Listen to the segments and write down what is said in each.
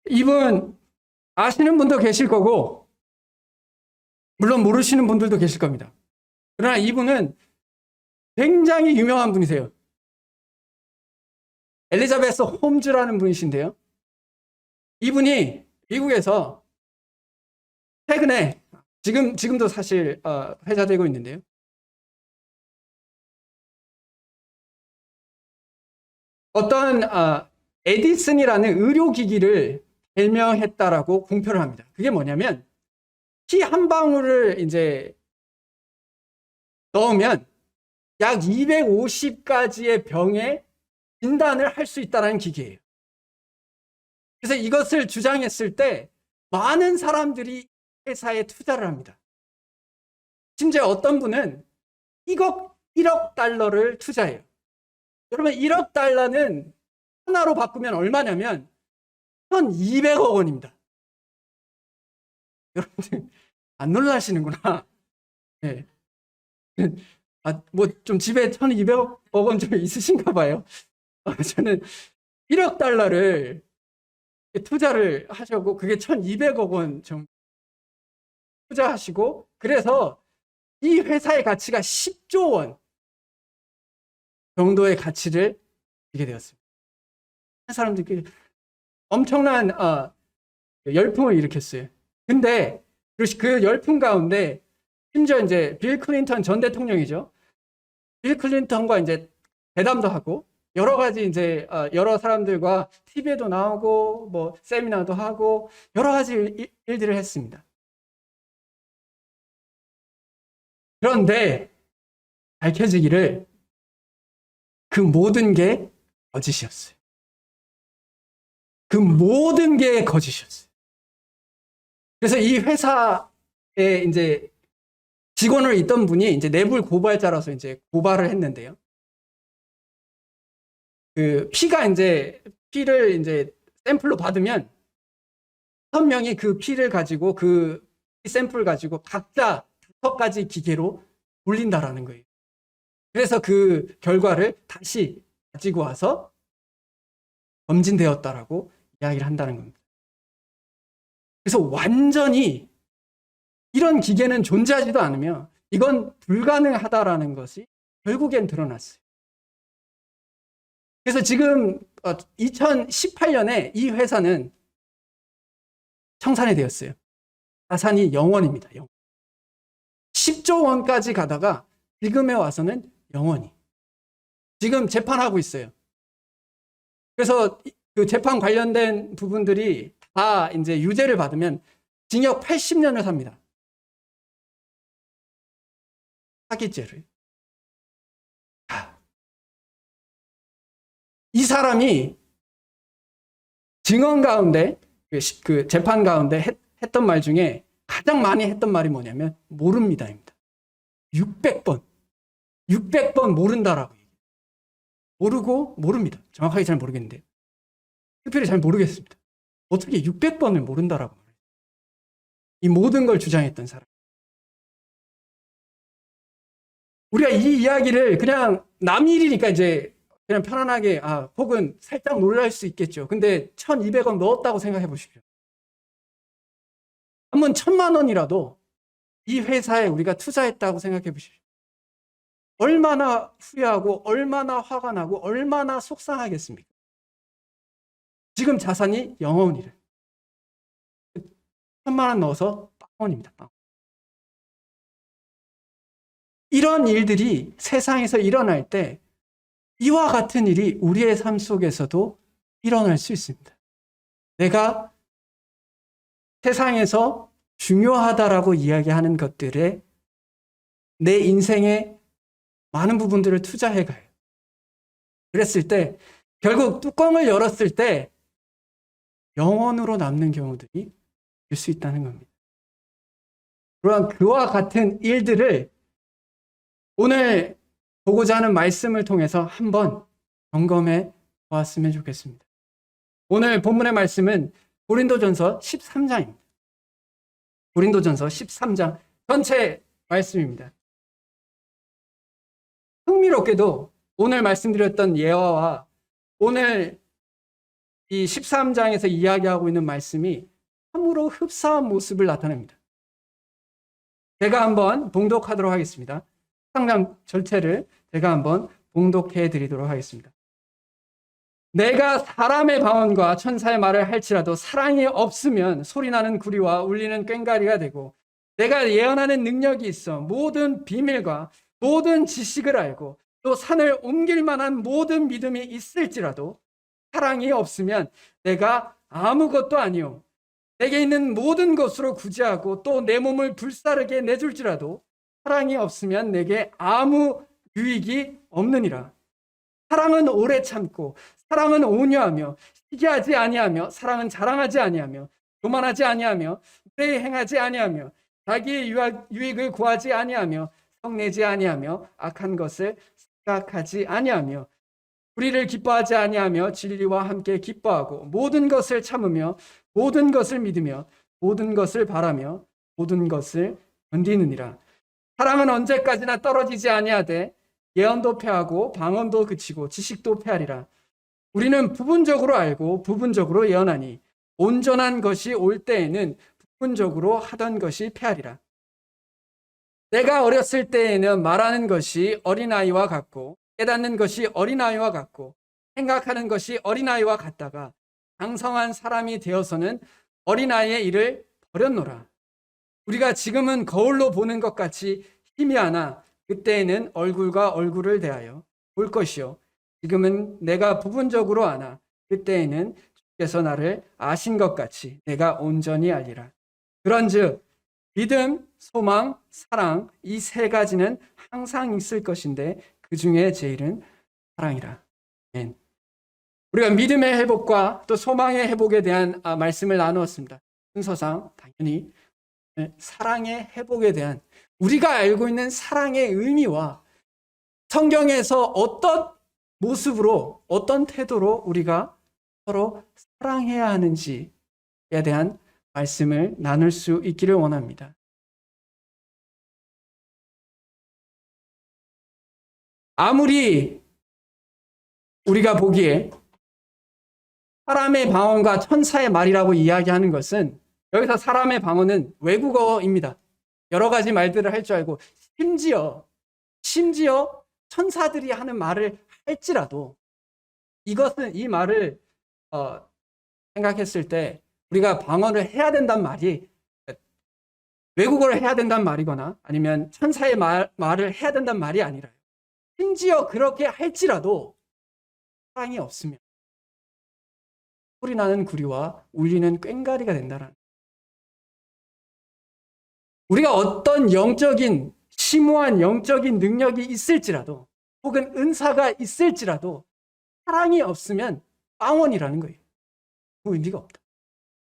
이분 아시는 분도 계실 거고, 물론 모르시는 분들도 계실 겁니다. 그러나 이분은 굉장히 유명한 분이세요. 엘리자베스 홈즈라는 분이신데요. 이분이 미국에서 최근에, 지금도 사실 회자되고 있는데요. 어떤 에디슨이라는 의료기기를 발명했다라고 공표를 합니다. 그게 뭐냐면 피 한 방울을 이제 넣으면 약 250가지의 병의 진단을 할 수 있다는 기계예요. 그래서 이것을 주장했을 때 많은 사람들이 회사에 투자를 합니다. 심지어 어떤 분은 1억 달러를 투자해요. 여러분 1억 달러는 하나로 바꾸면 얼마냐면 1,200억 원입니다. 여러분들 안 놀라시는구나. 네. 뭐 좀 집에 1,200억 원 좀 있으신가 봐요. 저는 1억 달러를 투자를 하셔고 그게 1,200억 원 정도 투자하시고 그래서 이 회사의 가치가 10조 원 정도의 가치를 주게 되었습니다. 사람들끼리 엄청난 열풍을 일으켰어요. 근데 그 열풍 가운데 심지어 이제 빌 클린턴 전 대통령이죠. 빌 클린턴과 이제 대담도 하고 여러 가지 이제 여러 사람들과 TV에도 나오고 뭐 세미나도 하고 여러 가지 일들을 했습니다. 그런데 밝혀지기를 그 모든 게 거짓이었어요. 그 모든 게 거짓이었어요. 그래서 이 회사에 이제 직원을 있던 분이 이제 내부 고발자라서 이제 고발을 했는데요. 그 피를 이제 샘플로 받으면 6명이 그 피를 가지고 그 샘플을 가지고 각자 5가지 기계로 돌린다라는 거예요. 그래서 그 결과를 다시 가지고 와서 검진되었다라고 이야기를 한다는 겁니다. 그래서 완전히 이런 기계는 존재하지도 않으며 이건 불가능하다라는 것이 결국엔 드러났어요. 그래서 지금 2018년에 이 회사는 청산이 되었어요. 자산이 0원입니다. 10조 원까지 가다가 지금에 와서는 0원이. 지금 재판하고 있어요. 그래서 그 재판 관련된 부분들이 다 이제 유죄를 받으면 징역 80년을 삽니다. 사기죄를. 이 사람이 증언 가운데, 그 재판 가운데 했던 말 중에 가장 많이 했던 말이 뭐냐면 모릅니다입니다. 600번. 600번 모른다라고 얘기해요. 모르고 모릅니다. 정확하게 잘 모르겠는데. 특별히 잘 모르겠습니다. 어떻게 600번을 모른다라고 말해요. 이 모든 걸 주장했던 사람. 우리가 이 이야기를 그냥 남 일이니까 이제 그냥 편안하게 혹은 살짝 놀랄 수 있겠죠. 근데 1,200원 넣었다고 생각해 보십시오. 한번 1,000만 원이라도 이 회사에 우리가 투자했다고 생각해 보십시오. 얼마나 후회하고 얼마나 화가 나고 얼마나 속상하겠습니까? 지금 자산이 0원이래. 1,000만 원 넣어서 빵원입니다. 빵원. 이런 일들이 세상에서 일어날 때 이와 같은 일이 우리의 삶 속에서도 일어날 수 있습니다. 내가 세상에서 중요하다라고 이야기하는 것들에 내 인생의 많은 부분들을 투자해 가요. 그랬을 때 결국 뚜껑을 열었을 때 영원으로 남는 경우들이 있을 수 있다는 겁니다. 그러한 그와 같은 일들을 오늘 보고자 하는 말씀을 통해서 한번 점검해 보았으면 좋겠습니다. 오늘 본문의 말씀은 고린도전서 13장입니다. 고린도전서 13장 전체 말씀입니다. 흥미롭게도 오늘 말씀드렸던 예화와 오늘 이 13장에서 이야기하고 있는 말씀이 참으로 흡사한 모습을 나타냅니다. 제가 한번 봉독하도록 하겠습니다. 13장 전체를 제가 한번 봉독해 드리도록 하겠습니다. 내가 사람의 방언과 천사의 말을 할지라도 사랑이 없으면 소리나는 구리와 울리는 꽹과리가 되고, 내가 예언하는 능력이 있어 모든 비밀과 모든 지식을 알고 또 산을 옮길 만한 모든 믿음이 있을지라도 사랑이 없으면 내가 아무것도 아니요 내게 있는 모든 것으로 구제하고 또 내 몸을 불사르게 내줄지라도 사랑이 없으면 내게 아무 유익이 없느니라. 사랑은 오래 참고 사랑은 온유하며 시기하지 아니하며 사랑은 자랑하지 아니하며 교만하지 아니하며 무례히 행하지 아니하며 자기의 유익을 구하지 아니하며 성내지 아니하며 악한 것을 생각하지 아니하며 불의를 기뻐하지 아니하며 진리와 함께 기뻐하고 모든 것을 참으며 모든 것을 믿으며 모든 것을 바라며 모든 것을 견디느니라. 사랑은 언제까지나 떨어지지 아니하되 예언도 패하고 방언도 그치고 지식도 패하리라. 우리는 부분적으로 알고 부분적으로 예언하니 온전한 것이 올 때에는 부분적으로 하던 것이 패하리라. 내가 어렸을 때에는 말하는 것이 어린아이와 같고 깨닫는 것이 어린아이와 같고 생각하는 것이 어린아이와 같다가 장성한 사람이 되어서는 어린아이의 일을 버렸노라. 우리가 지금은 거울로 보는 것 같이 희미하나 그때에는 얼굴과 얼굴을 대하여 볼 것이요 지금은 내가 부분적으로 아나 그때에는 주께서 나를 아신 것 같이 내가 온전히 알리라. 그런즉 믿음, 소망, 사랑 이 세 가지는 항상 있을 것인데 그 중에 제일은 사랑이라. 아멘. 우리가 믿음의 회복과 또 소망의 회복에 대한 말씀을 나누었습니다. 순서상 당연히 사랑의 회복에 대한 우리가 알고 있는 사랑의 의미와 성경에서 어떤 모습으로 어떤 태도로 우리가 서로 사랑해야 하는지에 대한 말씀을 나눌 수 있기를 원합니다. 아무리 우리가 보기에 사람의 방언과 천사의 말이라고 이야기하는 것은 여기서 사람의 방언은 외국어입니다. 여러 가지 말들을 할 줄 알고 심지어 천사들이 하는 말을 할지라도 이것은 이 말을 생각했을 때 우리가 방언을 해야 된다는 말이 외국어를 해야 된다는 말이거나 아니면 천사의 말을 해야 된다는 말이 아니라 심지어 그렇게 할지라도 사랑이 없으면 소리나는 구리와 울리는 꽹과리가 된다는 우리가 어떤 영적인 심오한 영적인 능력이 있을지라도 혹은 은사가 있을지라도 사랑이 없으면 빵원이라는 거예요. 아무 의미가 없다.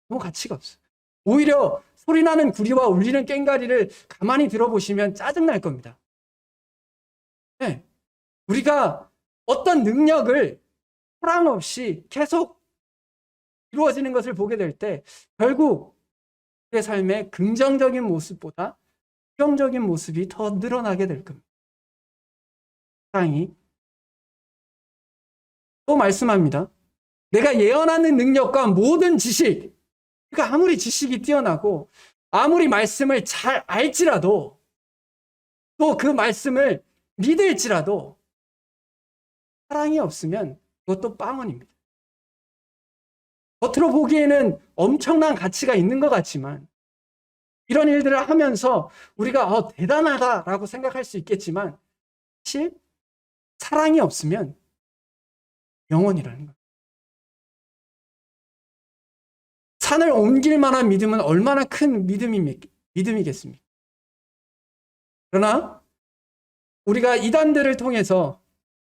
아무 가치가 없어요. 오히려 소리나는 구리와 울리는 꽹과리를 가만히 들어보시면 짜증날 겁니다. 네. 우리가 어떤 능력을 사랑 없이 계속 이루어지는 것을 보게 될 때 결국 우리의 삶의 긍정적인 모습보다 부정적인 모습이 더 늘어나게 될 겁니다. 사랑이 또 말씀합니다. 내가 예언하는 능력과 모든 지식, 그러니까 아무리 지식이 뛰어나고 아무리 말씀을 잘 알지라도 또 그 말씀을 믿을지라도 사랑이 없으면 그것도 빵원입니다. 겉으로 보기에는 엄청난 가치가 있는 것 같지만 이런 일들을 하면서 우리가 대단하다라고 생각할 수 있겠지만 사실 사랑이 없으면 영원이라는 거예요. 산을 옮길 만한 믿음은 얼마나 큰 믿음이겠습니까? 그러나 우리가 이단들을 통해서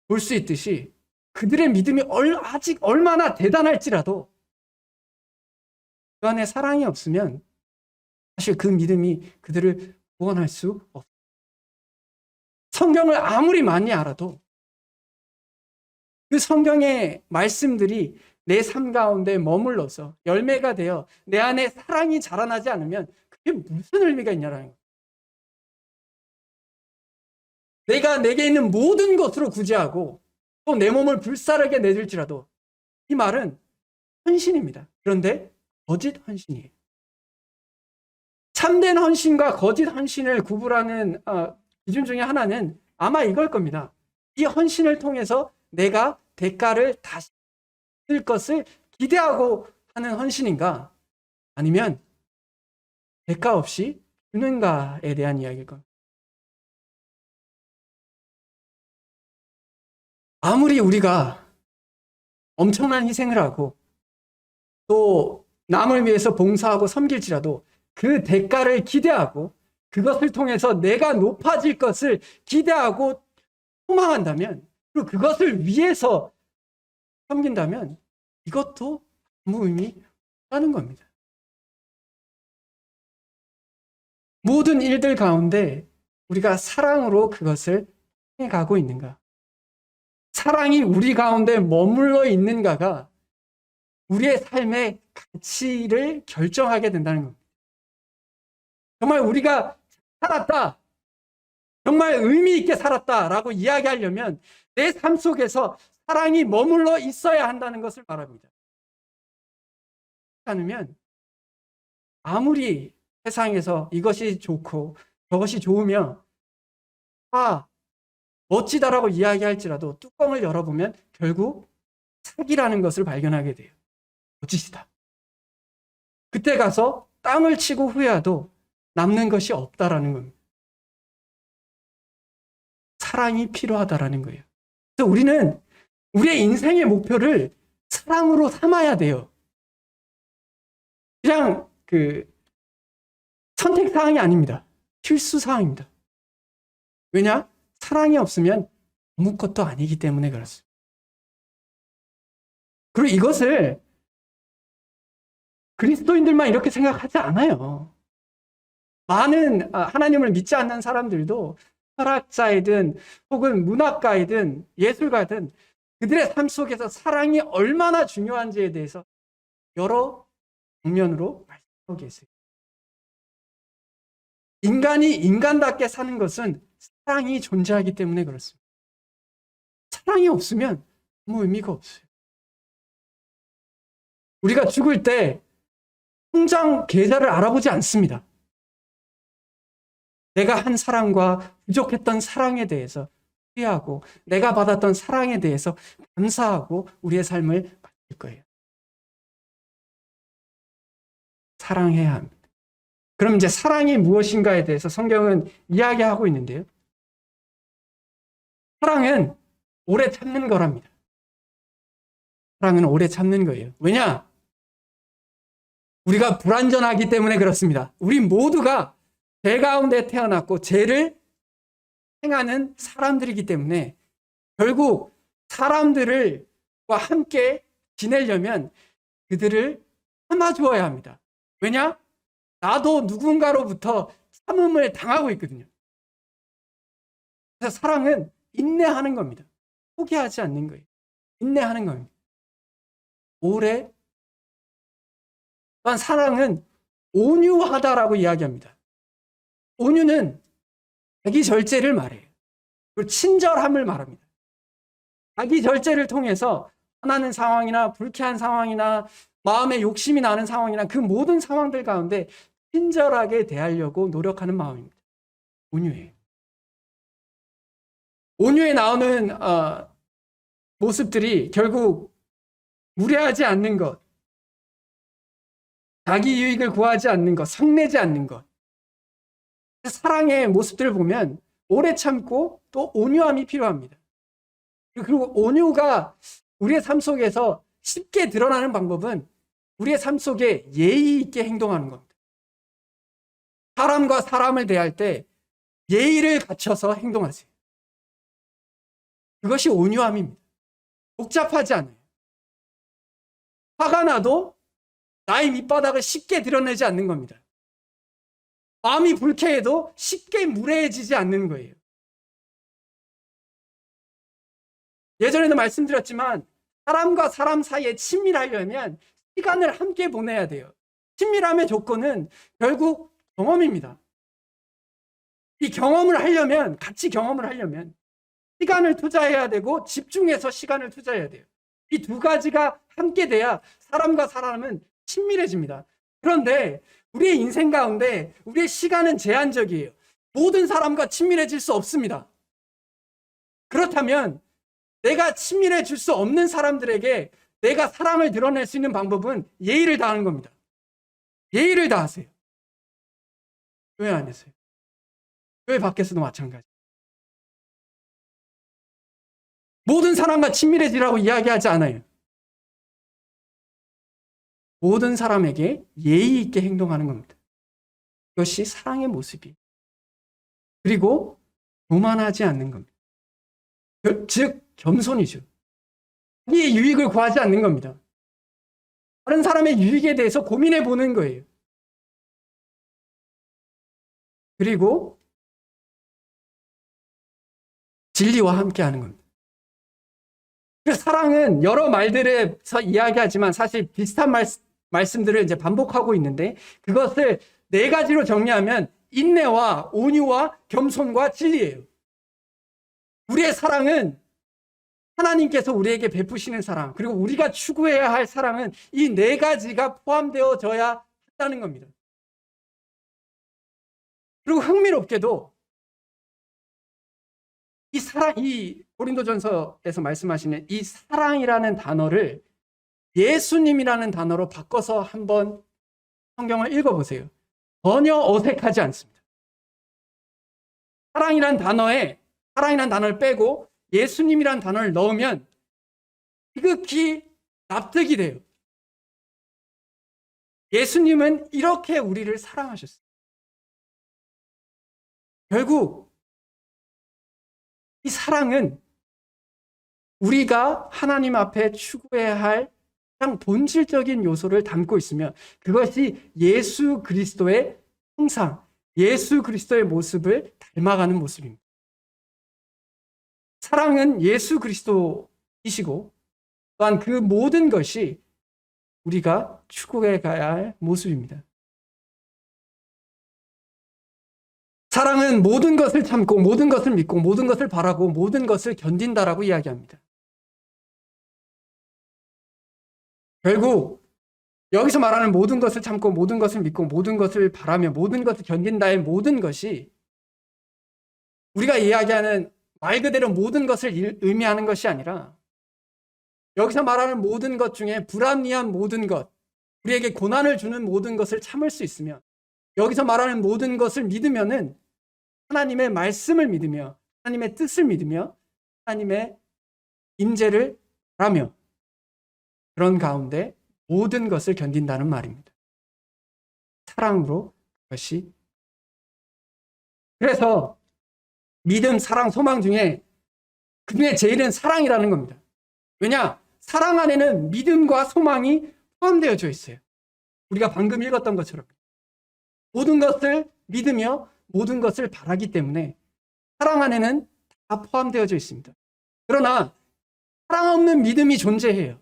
볼 수 있듯이 그들의 믿음이 아직 얼마나 대단할지라도 그 안에 사랑이 없으면 사실 그 믿음이 그들을 구원할 수 없어요. 성경을 아무리 많이 알아도 그 성경의 말씀들이 내 삶 가운데 머물러서 열매가 되어 내 안에 사랑이 자라나지 않으면 그게 무슨 의미가 있냐라는 거예요. 내가 내게 있는 모든 것으로 구제하고 또 내 몸을 불사르게 내줄지라도 이 말은 헌신입니다. 그런데 거짓 헌신이에요. 참된 헌신과 거짓 헌신을 구분하는 기준 중에 하나는 아마 이걸 겁니다. 이 헌신을 통해서 내가 대가를 다시 쓸 것을 기대하고 하는 헌신인가? 아니면 대가 없이 주는가에 대한 이야기일 겁니다. 아무리 우리가 엄청난 희생을 하고 또 남을 위해서 봉사하고 섬길지라도 그 대가를 기대하고 그것을 통해서 내가 높아질 것을 기대하고 소망한다면, 그리고 그것을 위해서 섬긴다면 이것도 아무 의미 없다는 겁니다. 모든 일들 가운데 우리가 사랑으로 그것을 해가고 있는가? 사랑이 우리 가운데 머물러 있는가가 우리의 삶의 가치를 결정하게 된다는 겁니다. 정말 우리가 살았다, 정말 의미 있게 살았다라고 이야기하려면 내 삶 속에서 사랑이 머물러 있어야 한다는 것을 말합니다. 않으면 아무리 세상에서 이것이 좋고 저것이 좋으며 멋지다라고 이야기할지라도 뚜껑을 열어보면 결국 사기라는 것을 발견하게 돼요. 거짓이다. 그때 가서 땅을 치고 후회해도 남는 것이 없다라는 겁니다. 사랑이 필요하다라는 거예요. 그래서 우리는 우리의 인생의 목표를 사랑으로 삼아야 돼요. 그냥 선택사항이 아닙니다. 필수사항입니다. 왜냐? 사랑이 없으면 아무것도 아니기 때문에 그렇습니다. 그리고 이것을 그리스도인들만 이렇게 생각하지 않아요. 많은 하나님을 믿지 않는 사람들도 철학자이든 혹은 문학가이든 예술가든 그들의 삶 속에서 사랑이 얼마나 중요한지에 대해서 여러 방면으로 말씀하고 계세요. 인간이 인간답게 사는 것은 사랑이 존재하기 때문에 그렇습니다. 사랑이 없으면 아무 의미가 없어요. 우리가 죽을 때 통장 계좌를 알아보지 않습니다. 내가 한 사랑과 부족했던 사랑에 대해서 후회하고 내가 받았던 사랑에 대해서 감사하고 우리의 삶을 바꿀 거예요. 사랑해야 합니다. 그럼 이제 사랑이 무엇인가에 대해서 성경은 이야기하고 있는데요. 사랑은 오래 참는 거랍니다. 사랑은 오래 참는 거예요. 왜냐? 우리가 불완전하기 때문에 그렇습니다. 우리 모두가 죄 가운데 태어났고 죄를 행하는 사람들이기 때문에 결국 사람들과 함께 지내려면 그들을 참아주어야 합니다. 왜냐? 나도 누군가로부터 참음을 당하고 있거든요. 그래서 사랑은 인내하는 겁니다. 포기하지 않는 거예요. 인내하는 겁니다. 오래. 또한 사랑은 온유하다라고 이야기합니다. 온유는 자기 절제를 말해요. 그리고 친절함을 말합니다. 자기 절제를 통해서 화나는 상황이나 불쾌한 상황이나 마음에 욕심이 나는 상황이나 그 모든 상황들 가운데 친절하게 대하려고 노력하는 마음입니다. 온유해요. 온유에 나오는 모습들이 결국 무례하지 않는 것, 자기 유익을 구하지 않는 것, 성내지 않는 것. 사랑의 모습들을 보면 오래 참고 또 온유함이 필요합니다. 그리고 온유가 우리의 삶 속에서 쉽게 드러나는 방법은 우리의 삶 속에 예의 있게 행동하는 겁니다. 사람과 사람을 대할 때 예의를 갖춰서 행동하세요. 그것이 온유함입니다. 복잡하지 않아요. 화가 나도 나의 밑바닥을 쉽게 드러내지 않는 겁니다. 마음이 불쾌해도 쉽게 무례해지지 않는 거예요. 예전에도 말씀드렸지만 사람과 사람 사이에 친밀하려면 시간을 함께 보내야 돼요. 친밀함의 조건은 결국 경험입니다. 이 경험을 하려면, 같이 경험을 하려면 시간을 투자해야 되고 집중해서 시간을 투자해야 돼요. 이 두 가지가 함께 돼야 사람과 사람은 친밀해집니다. 그런데 우리의 인생 가운데 우리의 시간은 제한적이에요. 모든 사람과 친밀해질 수 없습니다. 그렇다면 내가 친밀해질 수 없는 사람들에게 내가 사랑을 드러낼 수 있는 방법은 예의를 다하는 겁니다. 예의를 다하세요. 교회 안에서요. 교회 밖에서도 마찬가지. 모든 사람과 친밀해지라고 이야기하지 않아요. 모든 사람에게 예의 있게 행동하는 겁니다. 이것이 사랑의 모습이에요. 그리고 교만하지 않는 겁니다. 즉 겸손이죠. 자기의 유익을 구하지 않는 겁니다. 다른 사람의 유익에 대해서 고민해 보는 거예요. 그리고 진리와 함께 하는 겁니다. 사랑은 여러 말들에서 이야기하지만 사실 비슷한 말씀들을 이제 반복하고 있는데 그것을 네 가지로 정리하면 인내와 온유와 겸손과 진리예요. 우리의 사랑은 하나님께서 우리에게 베푸시는 사랑, 그리고 우리가 추구해야 할 사랑은 이 네 가지가 포함되어져야 한다는 겁니다. 그리고 흥미롭게도 이 사랑, 이 고린도전서에서 말씀하시는 이 사랑이라는 단어를 예수님이라는 단어로 바꿔서 한번 성경을 읽어보세요. 전혀 어색하지 않습니다. 사랑이라는 단어를 빼고 예수님이라는 단어를 넣으면 지극히 납득이 돼요. 예수님은 이렇게 우리를 사랑하셨어요. 결국 이 사랑은 우리가 하나님 앞에 추구해야 할 가장 본질적인 요소를 담고 있으며 그것이 예수 그리스도의 형상, 예수 그리스도의 모습을 닮아가는 모습입니다. 사랑은 예수 그리스도이시고 또한 그 모든 것이 우리가 추구해 가야 할 모습입니다. 사랑은 모든 것을 참고 모든 것을 믿고 모든 것을 바라고 모든 것을 견딘다라고 이야기합니다. 결국 여기서 말하는 모든 것을 참고 모든 것을 믿고 모든 것을 바라며 모든 것을 견딘다의 모든 것이 우리가 이야기하는 말 그대로 모든 것을 의미하는 것이 아니라 여기서 말하는 모든 것 중에 불합리한 모든 것, 우리에게 고난을 주는 모든 것을 참을 수 있으며 여기서 말하는 모든 것을 믿으면은 하나님의 말씀을 믿으며 하나님의 뜻을 믿으며 하나님의 임재를 바라며 그런 가운데 모든 것을 견딘다는 말입니다. 사랑으로 그것이. 그래서 믿음, 사랑, 소망 중에 그중에 제일은 사랑이라는 겁니다. 왜냐? 사랑 안에는 믿음과 소망이 포함되어져 있어요. 우리가 방금 읽었던 것처럼 모든 것을 믿으며 모든 것을 바라기 때문에 사랑 안에는 다 포함되어져 있습니다. 그러나 사랑 없는 믿음이 존재해요.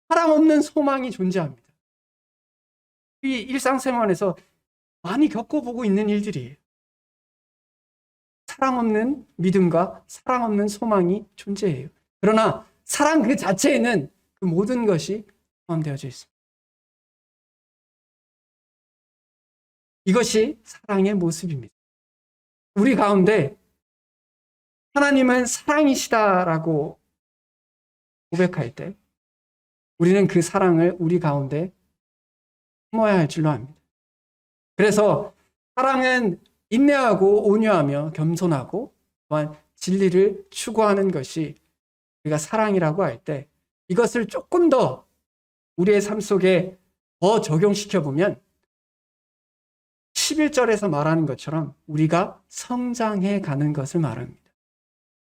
사랑 없는 소망이 존재합니다. 이 일상생활에서 많이 겪어보고 있는 일들이에요. 사랑 없는 믿음과 사랑 없는 소망이 존재해요. 그러나 사랑 그 자체에는 그 모든 것이 포함되어져 있습니다. 이것이 사랑의 모습입니다. 우리 가운데 하나님은 사랑이시다라고 고백할 때 우리는 그 사랑을 우리 가운데 품어야 할 줄로 압니다. 그래서 사랑은 인내하고 온유하며 겸손하고 또한 진리를 추구하는 것이 우리가 사랑이라고 할 때 이것을 조금 더 우리의 삶 속에 더 적용시켜 보면 11절에서 말하는 것처럼 우리가 성장해 가는 것을 말합니다.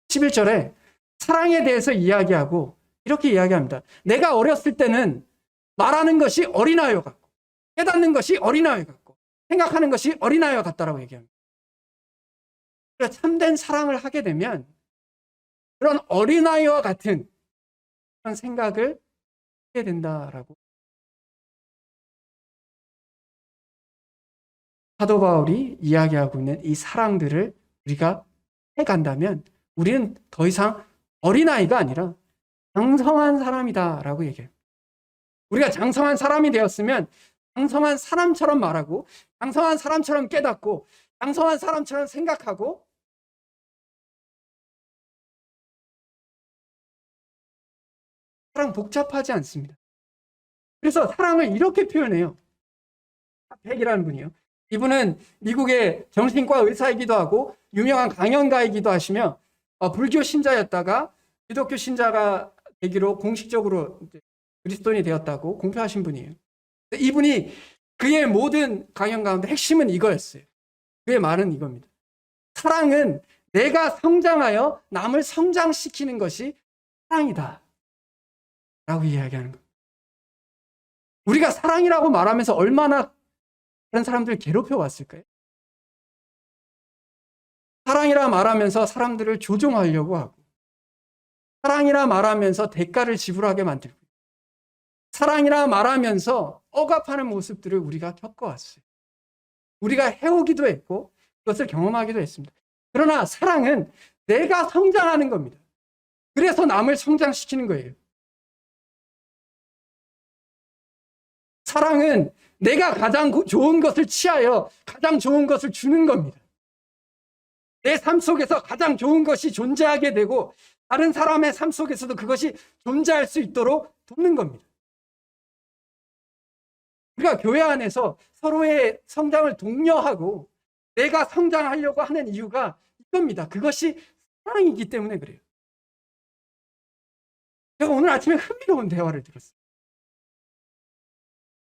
11절에 사랑에 대해서 이야기하고 이렇게 이야기합니다. 내가 어렸을 때는 말하는 것이 어린아이와 같고 깨닫는 것이 어린아이 같고 생각하는 것이 어린아이와 같다라고 얘기합니다. 그러니까 참된 사랑을 하게 되면 그런 어린아이와 같은 그런 생각을 하게 된다라고. 사도 바울이 이야기하고 있는 이 사랑들을 우리가 해간다면 우리는 더 이상 어린아이가 아니라 장성한 사람이다라고 얘기해요. 우리가 장성한 사람이 되었으면 장성한 사람처럼 말하고 장성한 사람처럼 깨닫고 장성한 사람처럼 생각하고 사랑 복잡하지 않습니다. 그래서 사랑을 이렇게 표현해요. 백이라는 분이요. 이분은 미국의 정신과 의사이기도 하고 유명한 강연가이기도 하시며 불교 신자였다가 기독교 신자가 되기로 공식적으로 그리스도인이 되었다고 공표하신 분이에요. 이분이 그의 모든 강연 가운데 핵심은 이거였어요. 그의 말은 이겁니다. 사랑은 내가 성장하여 남을 성장시키는 것이 사랑이다 라고 이야기하는 거예요. 우리가 사랑이라고 말하면서 얼마나 다른 사람들을 괴롭혀 왔을까요? 사랑이라 말하면서 사람들을 조종하려고 하고 사랑이라 말하면서 대가를 지불하게 만들고 사랑이라 말하면서 억압하는 모습들을 우리가 겪어왔어요. 우리가 해오기도 했고 그것을 경험하기도 했습니다. 그러나 사랑은 내가 성장하는 겁니다. 그래서 남을 성장시키는 거예요. 사랑은 내가 가장 좋은 것을 취하여 가장 좋은 것을 주는 겁니다. 내 삶 속에서 가장 좋은 것이 존재하게 되고 다른 사람의 삶 속에서도 그것이 존재할 수 있도록 돕는 겁니다. 우리가 교회 안에서 서로의 성장을 독려하고 내가 성장하려고 하는 이유가 이겁니다. 그것이 사랑이기 때문에 그래요. 제가 오늘 아침에 흥미로운 대화를 들었어요.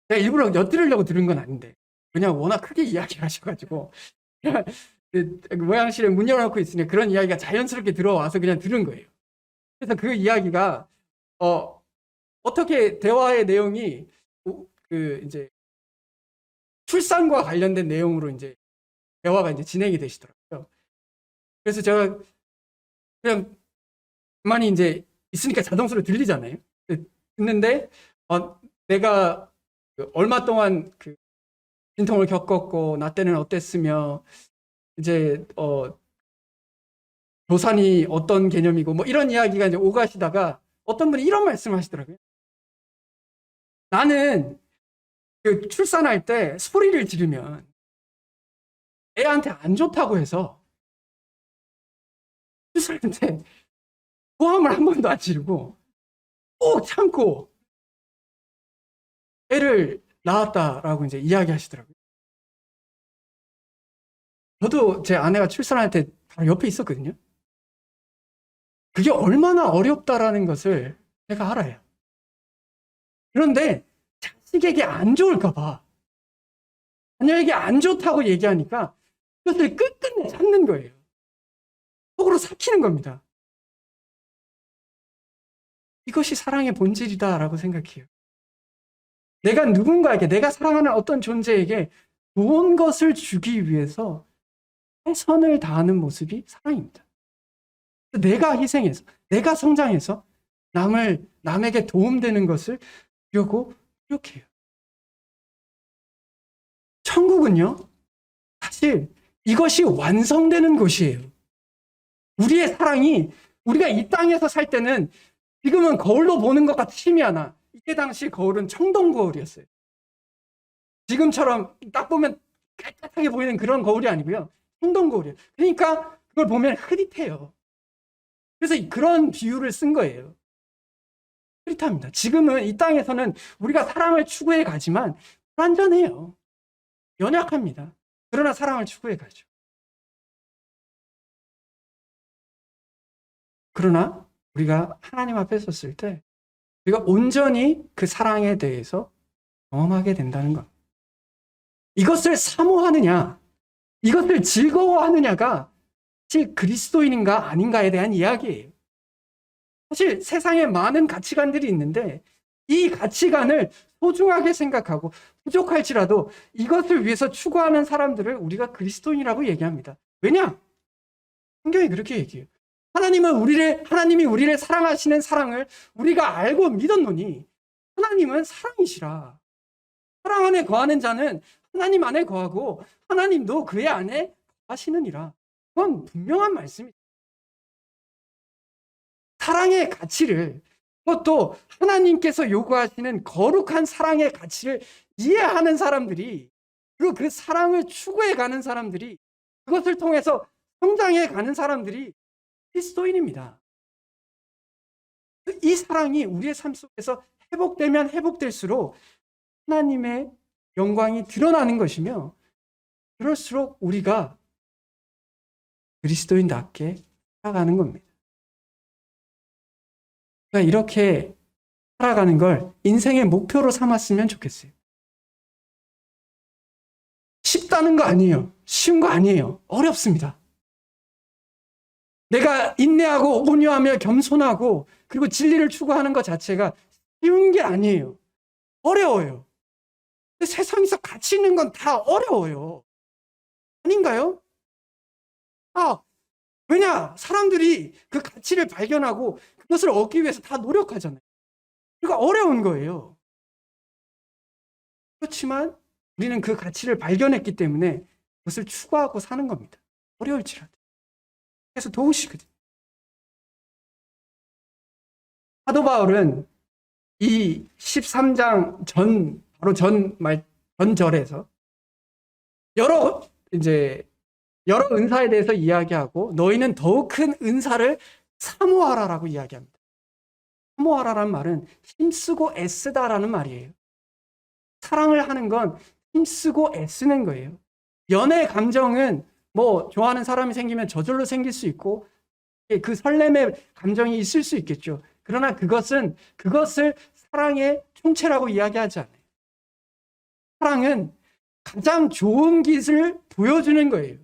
제가 일부러 엿들으려고 들은 건 아닌데 그냥 워낙 크게 이야기를 하셔가지고 모양실에 문 열어놓고 있으니 그런 이야기가 자연스럽게 들어와서 그냥 들은 거예요. 그래서 그 이야기가 어떻게 대화의 내용이 이제 출산과 관련된 내용으로 이제 대화가 이제 진행이 되시더라고요. 그래서 제가 그냥 가만히 이제 있으니까 자동스러워 들리잖아요. 듣는데 내가 얼마 동안 빈통을 겪었고 나 때는 어땠으며 이제 교산이 어떤 개념이고 뭐 이런 이야기가 이제 오가시다가 어떤 분이 이런 말씀을 하시더라고요. 나는 출산할 때 소리를 지르면 애한테 안 좋다고 해서 출산할 때 고함을 한 번도 안 지르고 꼭 참고 애를 낳았다라고 이제 이야기하시더라고요. 저도 제 아내가 출산할 때 바로 옆에 있었거든요. 그게 얼마나 어렵다라는 것을 제가 알아요. 그런데 자식에게 안 좋을까 봐 자녀에게 안 좋다고 얘기하니까 그것을 끝끝내 참는 거예요. 속으로 삭히는 겁니다. 이것이 사랑의 본질이다라고 생각해요. 내가 누군가에게, 내가 사랑하는 어떤 존재에게 좋은 것을 주기 위해서 최선을 다하는 모습이 사랑입니다. 내가 희생해서, 내가 성장해서 남에게 도움되는 것을 주려고 노력해요. 천국은요, 사실 이것이 완성되는 곳이에요. 우리의 사랑이 우리가 이 땅에서 살 때는 지금은 거울로 보는 것 같이 희미하나 이때 당시 거울은 청동 거울이었어요. 지금처럼 딱 보면 깨끗하게 보이는 그런 거울이 아니고요. 청동 거울이에요. 그러니까 그걸 보면 흐릿해요. 그래서 그런 비유를 쓴 거예요. 흐릿합니다. 지금은 이 땅에서는 우리가 사랑을 추구해 가지만 불완전해요. 연약합니다. 그러나 사랑을 추구해 가죠. 그러나 우리가 하나님 앞에 섰을 때 우리가 온전히 그 사랑에 대해서 경험하게 된다는 것. 이것을 사모하느냐, 이것을 즐거워하느냐가 사실 그리스도인인가 아닌가에 대한 이야기예요. 사실 세상에 많은 가치관들이 있는데 이 가치관을 소중하게 생각하고 부족할지라도 이것을 위해서 추구하는 사람들을 우리가 그리스도인이라고 얘기합니다. 왜냐? 성경이 그렇게 얘기해요. 하나님이 우리를 사랑하시는 사랑을 우리가 알고 믿었노니 하나님은 사랑이시라. 사랑 안에 거하는 자는 하나님 안에 거하고 하나님도 그의 안에 거하시느니라. 그건 분명한 말씀입니다. 사랑의 가치를 그것도 하나님께서 요구하시는 거룩한 사랑의 가치를 이해하는 사람들이, 그리고 그 사랑을 추구해 가는 사람들이, 그것을 통해서 성장해 가는 사람들이 그리스도인입니다. 이 사랑이 우리의 삶 속에서 회복되면 회복될수록 하나님의 영광이 드러나는 것이며, 그럴수록 우리가 그리스도인답게 살아가는 겁니다. 그러니까 이렇게 살아가는 걸 인생의 목표로 삼았으면 좋겠어요. 쉽다는 거 아니에요. 쉬운 거 아니에요. 어렵습니다. 내가 인내하고 온유하며 겸손하고 그리고 진리를 추구하는 것 자체가 쉬운 게 아니에요. 어려워요. 근데 세상에서 가치 있는 건 다 어려워요. 아닌가요? 왜냐? 사람들이 그 가치를 발견하고 그것을 얻기 위해서 다 노력하잖아요. 그러니까 어려운 거예요. 그렇지만 우리는 그 가치를 발견했기 때문에 그것을 추구하고 사는 겁니다. 어려울지라도. 그래서 도우시거든요. 사도 바울은 이 13장 바로 전절에서 여러 은사에 대해서 이야기하고, 너희는 더욱 큰 은사를 사모하라라고 이야기합니다. 사모하라라는 말은 힘쓰고 애쓰다라는 말이에요. 사랑을 하는 건 힘쓰고 애쓰는 거예요. 연애 감정은 좋아하는 사람이 생기면 저절로 생길 수 있고, 그 설렘의 감정이 있을 수 있겠죠. 그러나 그것을 사랑의 총체라고 이야기하지 않아요. 사랑은 가장 좋은 것을 보여주는 거예요.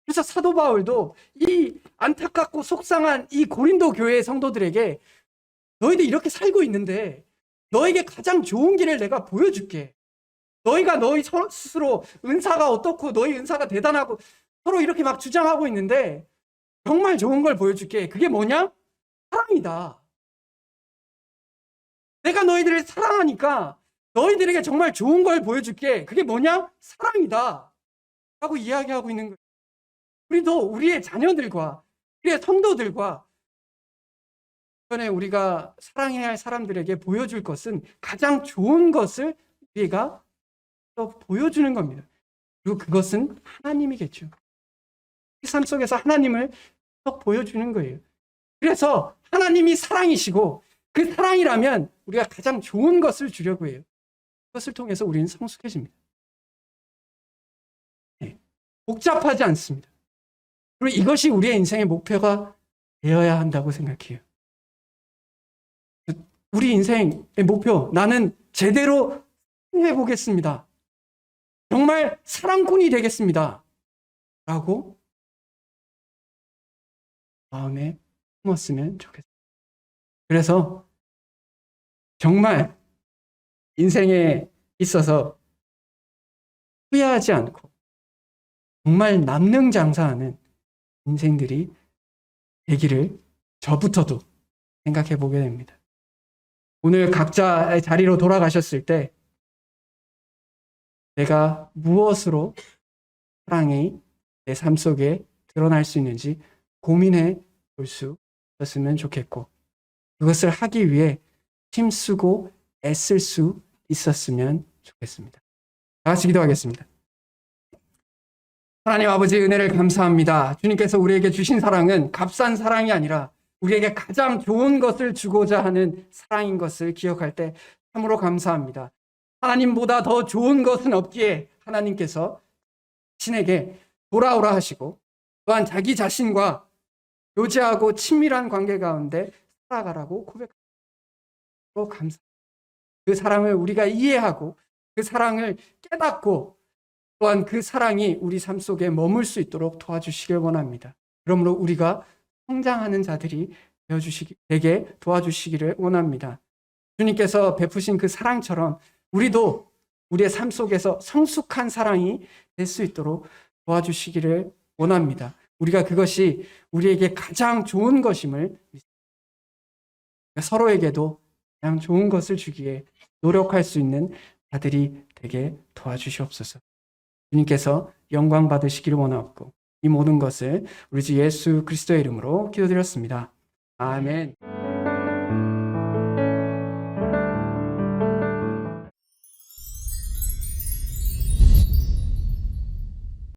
그래서 사도 바울도 이 안타깝고 속상한 이 고린도 교회의 성도들에게, 너희들 이렇게 살고 있는데 너에게 가장 좋은 길을 내가 보여줄게. 너희가 너희 스스로 은사가 어떻고 너희 은사가 대단하고 서로 이렇게 막 주장하고 있는데 정말 좋은 걸 보여줄게. 그게 뭐냐? 사랑이다. 내가 너희들을 사랑하니까 너희들에게 정말 좋은 걸 보여줄게. 그게 뭐냐? 사랑이다. 라고 이야기하고 있는 거예요. 우리도 우리의 자녀들과 우리의 성도들과 이번에 우리가 사랑해야 할 사람들에게 보여줄 것은 가장 좋은 것을 우리가 또 보여주는 겁니다. 그리고 그것은 하나님이겠죠. 이 삶 속에서 하나님을 또 보여주는 거예요. 그래서 하나님이 사랑이시고 그 사랑이라면 우리가 가장 좋은 것을 주려고 해요. 그것을 통해서 우리는 성숙해집니다. 네. 복잡하지 않습니다. 그리고 이것이 우리의 인생의 목표가 되어야 한다고 생각해요. 우리 인생의 목표, 나는 제대로 해보겠습니다. 정말 사랑꾼이 되겠습니다. 라고 마음에 품었으면 좋겠습니다. 그래서 정말 인생에 있어서 후회하지 않고 정말 남능장사하는 인생들이 되기를 저부터도 생각해 보게 됩니다. 오늘 각자의 자리로 돌아가셨을 때 내가 무엇으로 사랑이 내 삶 속에 드러날 수 있는지 고민해 볼 수 있었으면 좋겠고, 그것을 하기 위해 힘쓰고 애쓸 수 있었으면 좋겠습니다. 다 같이 기도하겠습니다. 하나님 아버지, 은혜를 감사합니다. 주님께서 우리에게 주신 사랑은 값싼 사랑이 아니라 우리에게 가장 좋은 것을 주고자 하는 사랑인 것을 기억할 때 참으로 감사합니다. 하나님보다 더 좋은 것은 없기에 하나님께서 자신에게 돌아오라 하시고, 또한 자기 자신과 교제하고 친밀한 관계 가운데 살아가라고 고백합니다. 감사합니다. 그 사랑을 우리가 이해하고 그 사랑을 깨닫고 또한 그 사랑이 우리 삶 속에 머물 수 있도록 도와주시길 원합니다. 그러므로 우리가 성장하는 자들이 되게 도와주시기를 원합니다. 주님께서 베푸신 그 사랑처럼 우리도 우리의 삶 속에서 성숙한 사랑이 될 수 있도록 도와주시기를 원합니다. 우리가 그것이 우리에게 가장 좋은 것임을 믿습니다. 서로에게도 가장 좋은 것을 주기에 노력할 수 있는 자들이 되게 도와주시옵소서. 주님께서 영광 받으시기를 원하옵고 이 모든 것을 우리 주 예수 그리스도의 이름으로 기도드렸습니다. 아멘.